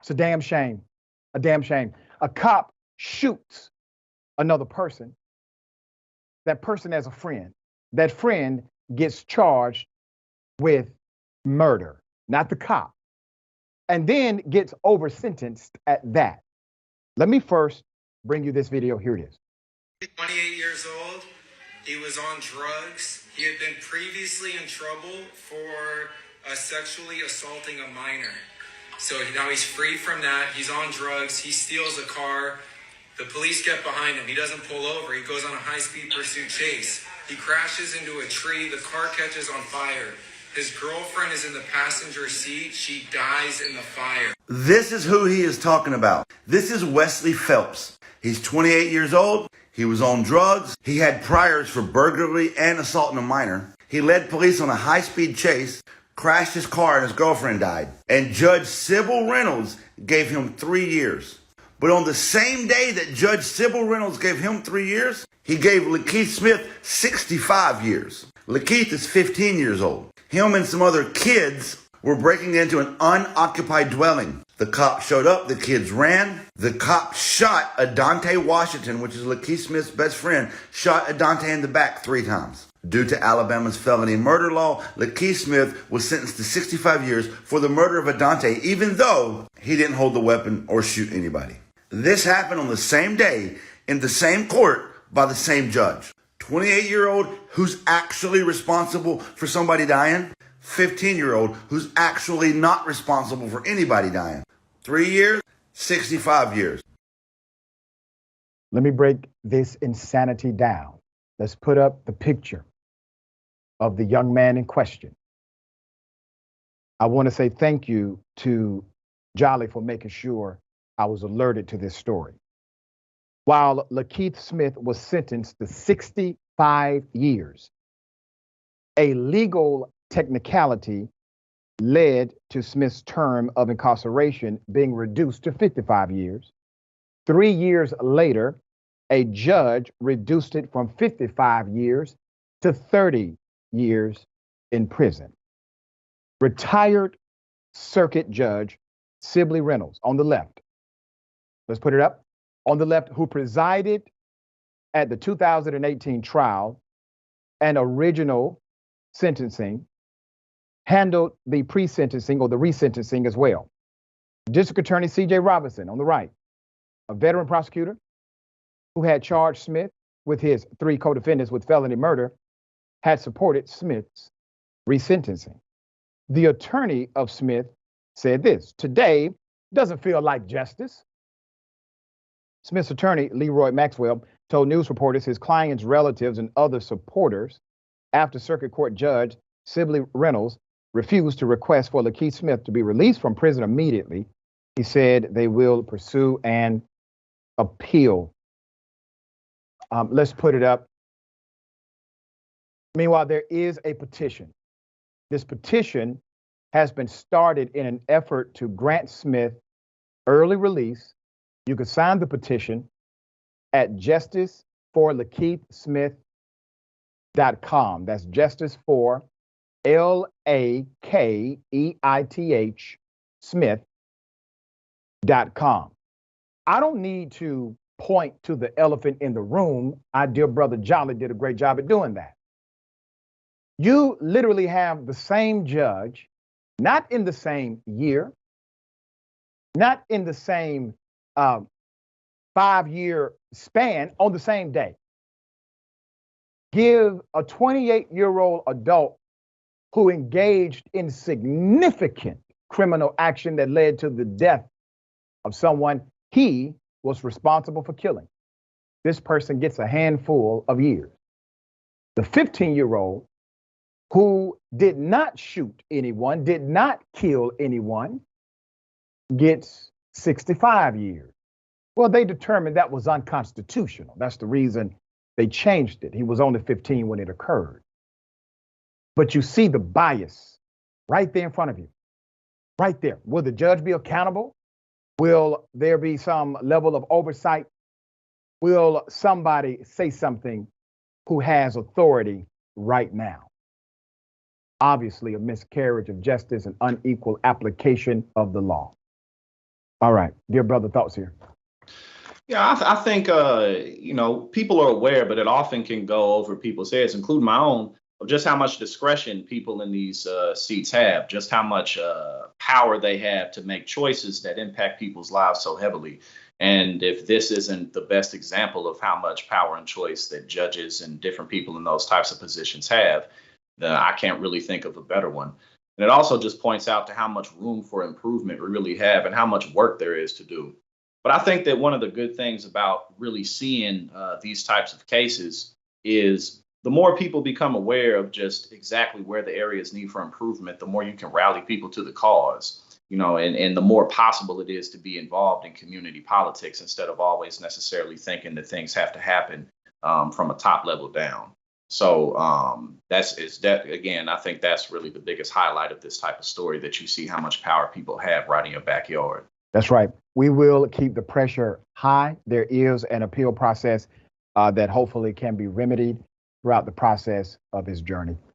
It's a damn shame. A damn shame. A cop shoots another person. That person has a friend. That friend gets charged with murder, not the cop, and then gets over sentenced at that. Let me first bring you this video. Here it is. 28 years old. He was on drugs. He had been previously in trouble for sexually assaulting a minor. So now he's free from that. He's on drugs. He steals a car. The police get behind him. He doesn't pull over. He goes on a high-speed pursuit chase. He crashes into a tree. The car catches on fire. His girlfriend is in the passenger seat. She dies in the fire. This is who he is talking about. This is Wesley Phelps. He's 28 years old. He was on drugs. He had priors for burglary and assaulting a minor. He led police on a high-speed chase, crashed his car, and his girlfriend died. And Judge Sibley Reynolds gave him 3 years. But on the same day that Judge Sibley Reynolds gave him 3 years, he gave LaKeith Smith 65 years. LaKeith is 15 years old. Him and some other kids were breaking into an unoccupied dwelling. The cop showed up, the kids ran. The cop shot Adante Washington, which is LaKeith Smith's best friend, shot Adante in the back 3 times. Due to Alabama's felony murder law, LaKeith Smith was sentenced to 65 years for the murder of Adante, even though he didn't hold the weapon or shoot anybody. This happened on the same day, in the same court, by the same judge. 28-year-old who's actually responsible for somebody dying. 15-year-old who's actually not responsible for anybody dying. 3 years, 65 years. Let me break this insanity down. Let's put up the picture of the young man in question. I want to say thank you to Jolly for making sure I was alerted to this story. While LaKeith Smith was sentenced to 65 years, a legal technicality led to Smith's term of incarceration being reduced to 55 years. 3 years later, a judge reduced it from 55 years to 30 years in prison. Retired Circuit Judge Sibley Reynolds on the left. Let's put it up. On the left, who presided at the 2018 trial and original sentencing, handled the pre-sentencing or the resentencing as well. District Attorney C.J. Robinson on the right, a veteran prosecutor who had charged Smith with his 3 co-defendants with felony murder, had supported Smith's resentencing. The attorney of Smith said this: "Today doesn't feel like justice." Smith's attorney, Leroy Maxwell, told news reporters his client's relatives and other supporters, after Circuit Court Judge Sibley Reynolds refused to request for LaKeith Smith to be released from prison immediately, he said they will pursue an appeal. Let's put it up. Meanwhile, there is a petition. This petition has been started in an effort to grant Smith early release. You can sign the petition at justiceforlakeithsmith.com. That's justice for LAKEITH Smith.com. I don't need to point to the elephant in the room. Our dear brother Jolly did a great job at doing that. You literally have the same judge, not in the same year, not in the same 5-year span, on the same day, give a 28-year-old adult who engaged in significant criminal action that led to the death of someone he was responsible for killing. This person gets a handful of years. The 15-year-old who did not shoot anyone, did not kill anyone, gets 65 years. Well, they determined that was unconstitutional. That's the reason they changed it. He was only 15 when it occurred. But you see the bias right there in front of you, right there. Will the judge be accountable? Will there be some level of oversight? Will somebody say something who has authority right now? Obviously, a miscarriage of justice and unequal application of the law. All right, dear brother, thoughts here. Yeah, I think people are aware, but it often can go over people's heads, including my own, of just how much discretion people in these seats have, just how much power they have to make choices that impact people's lives so heavily. And if this isn't the best example of how much power and choice that judges and different people in those types of positions have, then I can't really think of a better one. And it also just points out to how much room for improvement we really have and how much work there is to do. But I think that one of the good things about really seeing these types of cases is the more people become aware of just exactly where the areas need for improvement, the more you can rally people to the cause, and the more possible it is to be involved in community politics instead of always necessarily thinking that things have to happen from a top level down. So again, I think that's really the biggest highlight of this type of story, that you see how much power people have right in your backyard. That's right. We will keep the pressure high. There is an appeal process that hopefully can be remedied throughout the process of his journey.